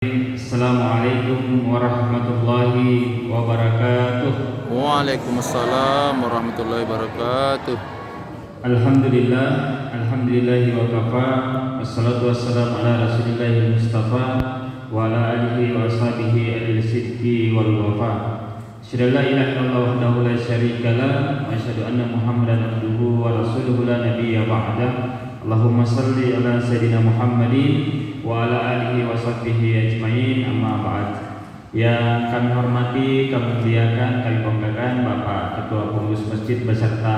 Assalamualaikum warahmatullahi wabarakatuh. Waalaikumsalam warahmatullahi wabarakatuh. Alhamdulillah, alhamdulillahi wa kafa. Wassalatu wassalamu ala rasulillahil mustafa wa ala alihi wa ashabihi adil sidqi wal wafa. Asyhadu an la ilaha illallah wahdahu la syarika lah wa asyhadu anna Muhammadan abduhu wa rasuluhu la nabiyya ba'dah. Allahumma salli ala sayyidina Muhammadin wa ala alihi wa sahbihi ajmain, amma ba'd. Yang kami hormati, kami muliakan, kami banggakan Bapak Ketua Pengurus Masjid beserta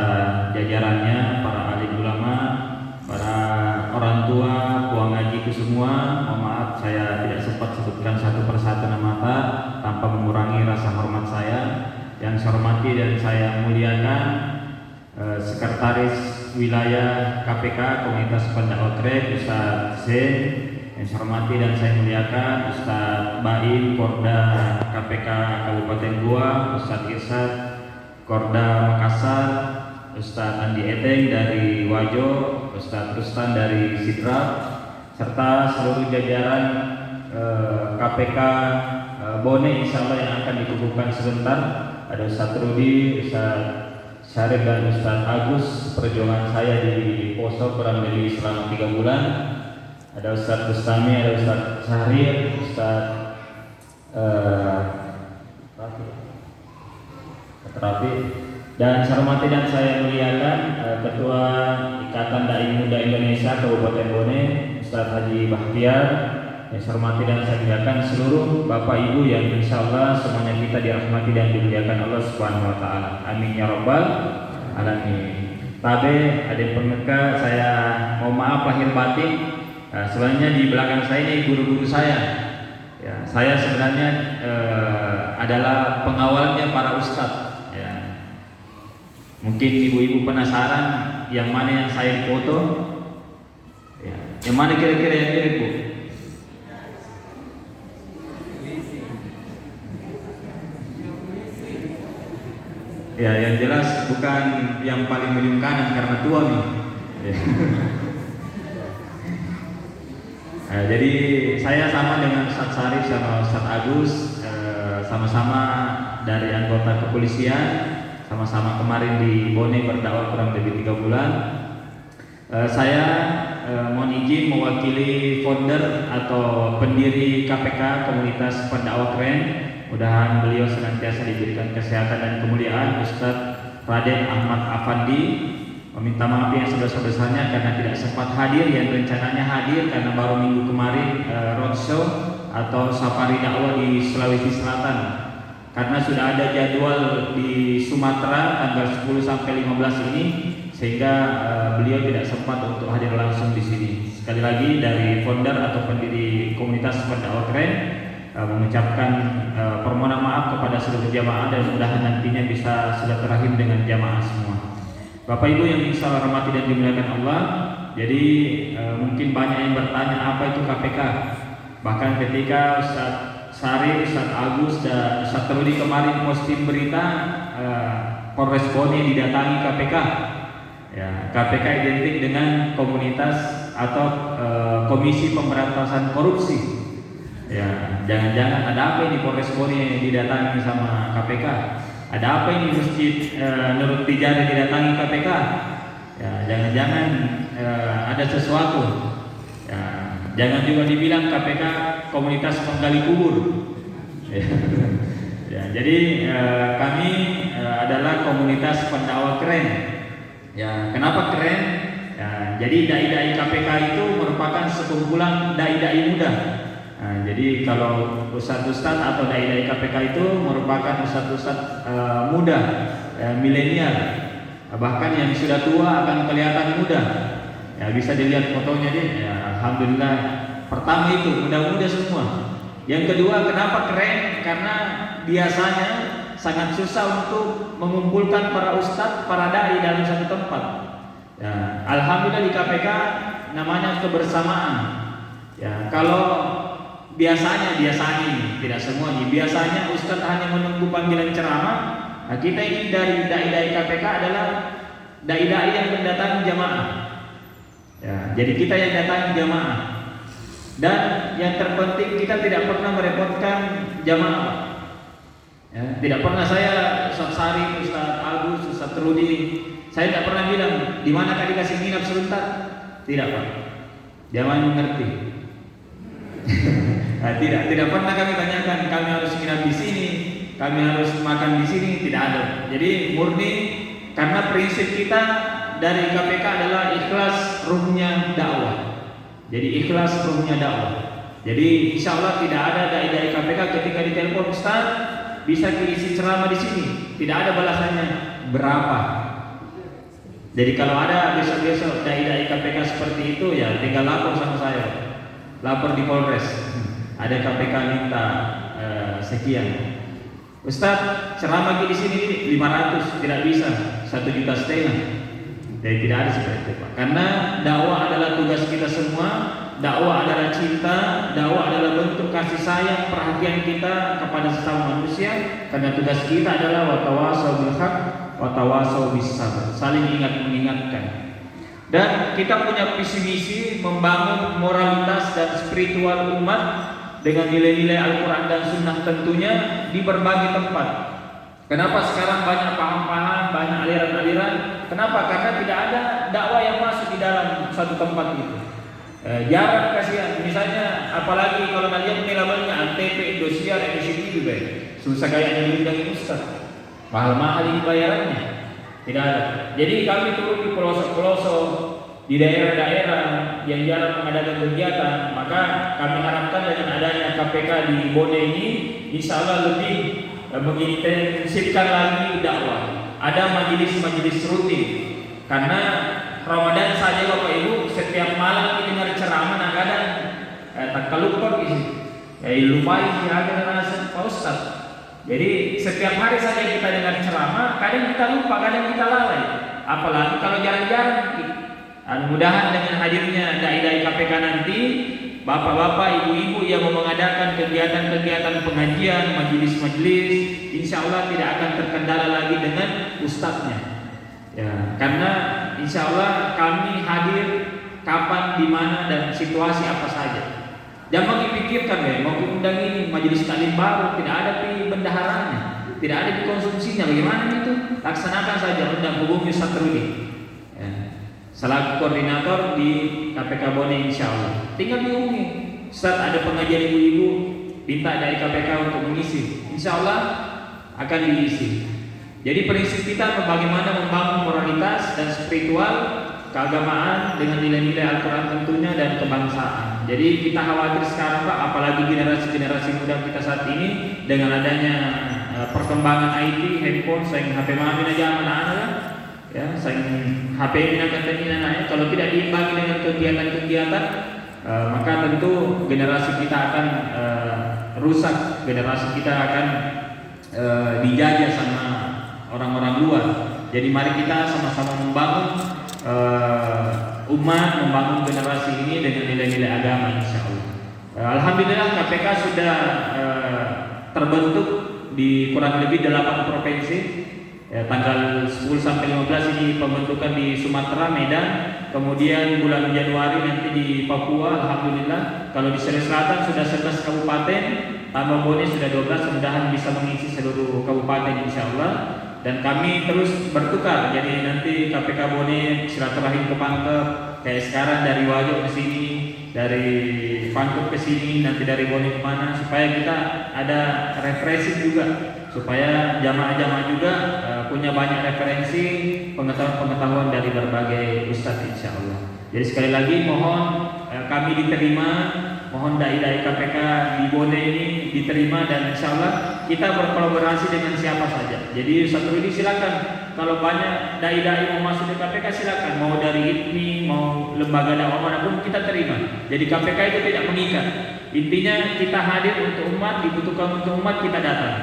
jajarannya, para alim ulama, para orang tua, puang ngaji itu semua. Mohon maaf saya tidak sempat sebutkan satu persatu nama tanpa mengurangi rasa hormat saya. Yang saya hormati dan saya muliakan Sekretaris Wilayah KPK Komunitas Pendakwah Keren Ustaz Zain. Yang saya hormati dan saya muliakan Ustaz Baim Korda KPK Kabupaten Goa, Ustaz Irsad Korda Makassar, Ustaz Andi Eteng dari Wajo, Ustaz Rustan dari Sidrap, serta seluruh jajaran KPK Bone insyaallah yang akan dikukuhkan sebentar. Ada Ustaz Rudi, Ustaz Syarif dan Ustaz Agus. Perjuangan saya di Poso kurang lebih selama 3 bulan. Ada Ustaz Bustami, ada Ustaz Syahrir, Ustaz Rafi, dan saya hormati dan saya muliakan Ketua Ikatan Dai Muda Indonesia Kabupaten Bone, Ustaz Haji Bahtiar. Yang saya hormati dan saya muliakan seluruh Bapak Ibu yang insyaallah semuanya kita dirahmati dan dimuliakan Allah Subhanahu wa taala. Amin ya rabbal alamin. Tabe adik pemeka, saya mohon maaf lahir batin. Sebenarnya di belakang saya ini guru-guru saya. Ya, saya sebenarnya adalah pengawalnya para ustadz. Ya. Mungkin ibu-ibu penasaran yang mana yang saya foto. Ya. Yang mana kira-kira yang mirip, Bu? Ya, yang jelas bukan yang paling ujung kanan karena tua nih. Ya. Nah, jadi saya sama dengan Ustaz Syarif sama Ustaz Agus, sama-sama dari anggota kepolisian, sama-sama kemarin di Bone berdakwah kurang lebih 3 bulan. Saya mohon izin mewakili founder atau pendiri KPK Komunitas Pendakwah Keren. Mudah-mudahan beliau senantiasa diberikan kesehatan dan kemuliaan, Ustadz Raden Ahmad Afandi. Meminta maaf yang sebesar-besarnya karena tidak sempat hadir, yang rencananya hadir karena baru minggu kemarin roadshow atau safari dakwah di Sulawesi Selatan. Karena sudah ada jadwal di Sumatera tanggal 10 sampai 15 ini, sehingga beliau tidak sempat untuk hadir langsung di sini. Sekali lagi dari founder atau pendiri Komunitas Pendakwah Keren mengucapkan permohonan maaf kepada seluruh jamaah dan mudah-mudahan nantinya bisa silaturahim dengan jamaah semua. Bapak Ibu yang saya hormati dan dimuliakan Allah, jadi mungkin banyak yang bertanya apa itu KPK. Bahkan ketika Ustaz Syarif, Ustaz Agus, dan Ustaz Rudi kemarin posting berita Polres Bone didatangi KPK. Ya, KPK identik dengan komunitas atau Komisi Pemberantasan Korupsi. Ya, jangan-jangan ada apa ini Polres Bone didatangi sama KPK? Ada apa ini Masjid Nurul Tijari didatangi KPK? Ya, jangan-jangan ada sesuatu. Ya, jangan juga dibilang KPK komunitas penggali kubur. Ya, jadi kami adalah komunitas pendakwah keren. Ya, kenapa keren? Ya, jadi dai-dai KPK itu merupakan sekumpulan dai-dai muda. Nah, jadi kalau ustadz-ustadz atau dai-dai KPK itu merupakan ustadz-ustadz muda, milenial, bahkan yang sudah tua akan kelihatan muda. Ya, bisa dilihat fotonya deh. Ya, alhamdulillah. Pertama itu muda-muda semua. Yang kedua, kenapa keren? Karena biasanya sangat susah untuk mengumpulkan para ustadz, para dai dalam satu tempat. Ya, alhamdulillah di KPK namanya kebersamaan. Ya, kalau biasanya ini tidak semuanya. Biasanya ustadz hanya menunggu panggilan ceramah. Nah, kita ini dari dai-dai KPK adalah dai-dai yang mendatangi jamaah. Ya, jadi kita yang datangi jamaah. Dan yang terpenting kita tidak pernah merepotkan jamaah. Ya, tidak pernah saya Ustaz Sari, Ustaz Agus, Ustaz Rudi, saya tidak pernah bilang di mana kali dikasih nginap sebentar. Tidak Pak. Jangan mengerti. Nah, tidak pernah kami tanyakan kami harus nginap di sini, kami harus makan di sini, tidak ada. Jadi murni karena prinsip kita dari KPK adalah ikhlas ruhnya dakwah. Jadi ikhlas ruhnya dakwah. Jadi insya Allah tidak ada dai-dai KPK ketika ditelepon Ustaz bisa diisi ceramah di sini, tidak ada balasannya berapa. Jadi kalau ada besok-besok dai-dai KPK seperti itu ya tinggal lapor sama saya, lapor di Polres. Ada KPK minta sekian. Ustaz ceramah di sini 500 tidak bisa, 1,5 juta. Jadi tidak ada seperti itu Pak. Karena dakwah adalah tugas kita semua. Dakwah adalah cinta, dakwah adalah bentuk kasih sayang, perhatian kita kepada sesama manusia. Karena tugas kita adalah watawasau bil haq, watawasau bis sabr, saling ingat mengingatkan. Dan kita punya visi misi membangun moralitas dan spiritual umat dengan nilai-nilai Al-Quran dan Sunnah tentunya di berbagai tempat. Kenapa sekarang banyak paham-paham, banyak aliran-aliran? Kenapa? Karena tidak ada dakwah yang masuk di dalam satu tempat itu. Jarang kasihan. Misalnya, apalagi kalau kalian ini labelnya Antv, Indosiar, NCTV juga ya. Susah kayaknya diundangin Ustaz. Mahal-mahal ini bayarannya. Tidak ada. Jadi kami turun di pelosok-pelosok, di daerah-daerah yang jarang mengadakan kegiatan. Maka kami harapkan dengan adanya KPK di Bone ini, insya Allah lebih mengintensifkan lagi dakwah. Ada majelis-majelis rutin. Karena Ramadan saja Bapak Ibu setiap malam kita dengar ceramah kadang tak kelupa gitu. Lupai sih ada rasa Pak Ustaz. Jadi setiap hari saja kita dengar ceramah, kadang kita lupa, kadang kita lalai. Apalagi kalau jarang-jarang. Mudah-mudahan dengan hadirnya dai-dai KPK nanti, bapak-bapak, ibu-ibu yang mau mengadakan kegiatan-kegiatan pengajian, majelis-majelis, insya Allah tidak akan terkendala lagi dengan ustadznya. Ya, karena insya Allah kami hadir kapan, di mana, dan situasi apa saja. Jangan dipikirkan ya, mau diundang ini majelis taklim baru, tidak ada di bendaharanya, tidak ada di konsumsinya. Bagaimana itu? Laksanakan saja, undang hubungi Ustaz Rudi. Ya. Selaku koordinator di KPK Bone insya Allah. Tinggal dihubungi. Ustaz ada pengajian ibu-ibu, minta dari KPK untuk mengisi. Insya Allah akan diisi. Jadi prinsip kita bagaimana membangun moralitas dan spiritual keagamaan dengan nilai-nilai Al-Quran tentunya dan kebangsaan. Jadi kita khawatir sekarang Pak, apalagi generasi muda kita saat ini dengan adanya perkembangan IT, handphone, sayang HP mami aja anak-anak ya, sayang HP ini anak kalau tidak diimbangi dengan kegiatan-kegiatan maka tentu generasi kita akan rusak, generasi kita akan dijajah sama orang-orang luar. Jadi mari kita sama-sama membangun umat, membangun generasi ini dengan nilai-nilai agama insya Allah. Alhamdulillah KPK sudah terbentuk di kurang lebih 8 provinsi. Tanggal 10 sampai 15 ini pembentukan di Sumatera, Medan. Kemudian bulan Januari nanti di Papua. Alhamdulillah. Kalau di Sulawesi Selatan sudah 11 kabupaten, tambah Bone sudah 12. Mudah-mudahan bisa mengisi seluruh kabupaten insya Allah. Dan kami terus bertukar, jadi nanti KPK Bone silaturahim ke Pangkep, kayak sekarang dari Wajo ke sini, dari Pangkep ke sini, nanti dari Bone kemana, supaya kita ada refreshing juga, supaya jamaah-jamaah juga punya banyak referensi, pengetahuan-pengetahuan dari berbagai ustadz insya Allah. Jadi sekali lagi mohon kami diterima, mohon dai-dai KPK di Bone ini diterima dan insya Allah kita berkolaborasi dengan siapa saja. Jadi Ustaz Rudi silakan, kalau banyak dai-dai mau masuk di KPK silakan, mau dari IPMI, mau lembaga dakwah manapun kita terima. Jadi KPK itu tidak mengikat. Intinya kita hadir untuk umat, dibutuhkan untuk umat kita datang.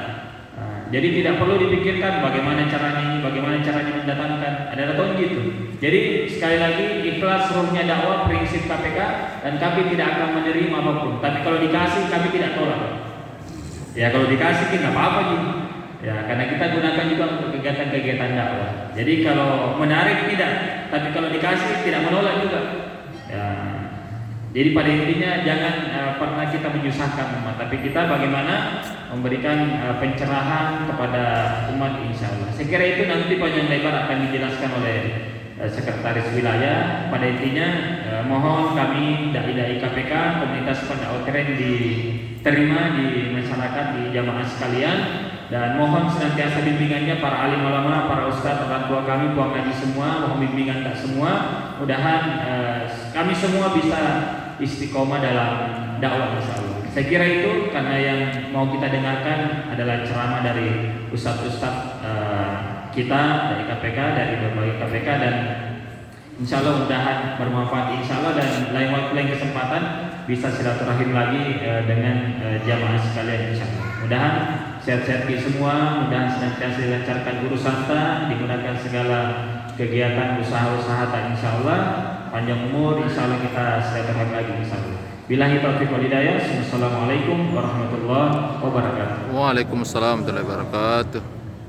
Jadi tidak perlu dipikirkan bagaimana caranya ini, bagaimana caranya mendatangkan. Ada tahun gitu. Jadi sekali lagi ikhlas ruhnya dakwah, prinsip KPK, dan kami tidak akan menerima apapun. Tapi kalau dikasih kami tidak tolak. Ya kalau dikasih kita apa-apa gitu. Ya karena kita gunakan juga untuk kegiatan-kegiatan dakwah. Jadi kalau menarik tidak, tapi kalau dikasih tidak menolak juga. Ya Jadi pada intinya jangan pernah kita menyusahkan umat, tapi kita bagaimana memberikan pencerahan kepada umat, insya Allah. Saya kira itu nanti panjang lebar akan dijelaskan oleh sekretaris wilayah. Pada intinya mohon kami dai-dai KPK, komunitas pendakwah keren diterima di masyarakat, di jamaah sekalian, dan mohon senantiasa bimbingannya para alim ulama, para ustadz, orang tua kami, puang haji semua, mohon bimbingan tak semua. Mudahan kami semua bisa istiqomah dalam dakwah, insya Allah. Saya kira itu karena yang mau kita dengarkan adalah ceramah dari ustadz-ustadz kita dari KPK, dari berbagai KPK, dan insya Allah mudahan bermanfaat, insya Allah, dan lain waktu lain kesempatan bisa silaturahim lagi dengan jamaah sekalian, insya Allah. Mudahan sehat-sehat kita semua, mudahan senantiasa dilancarkan urusan kita, digunakan segala kegiatan usaha-usaha tak, insya Allah, panjang umur, insya Allah kita silaturahim lagi, insya Allah. Billahi taufiq wal hidayah. Wassalamualaikum warahmatullahi wabarakatuh. Waalaikumsalam warahmatullahi wabarakatuh.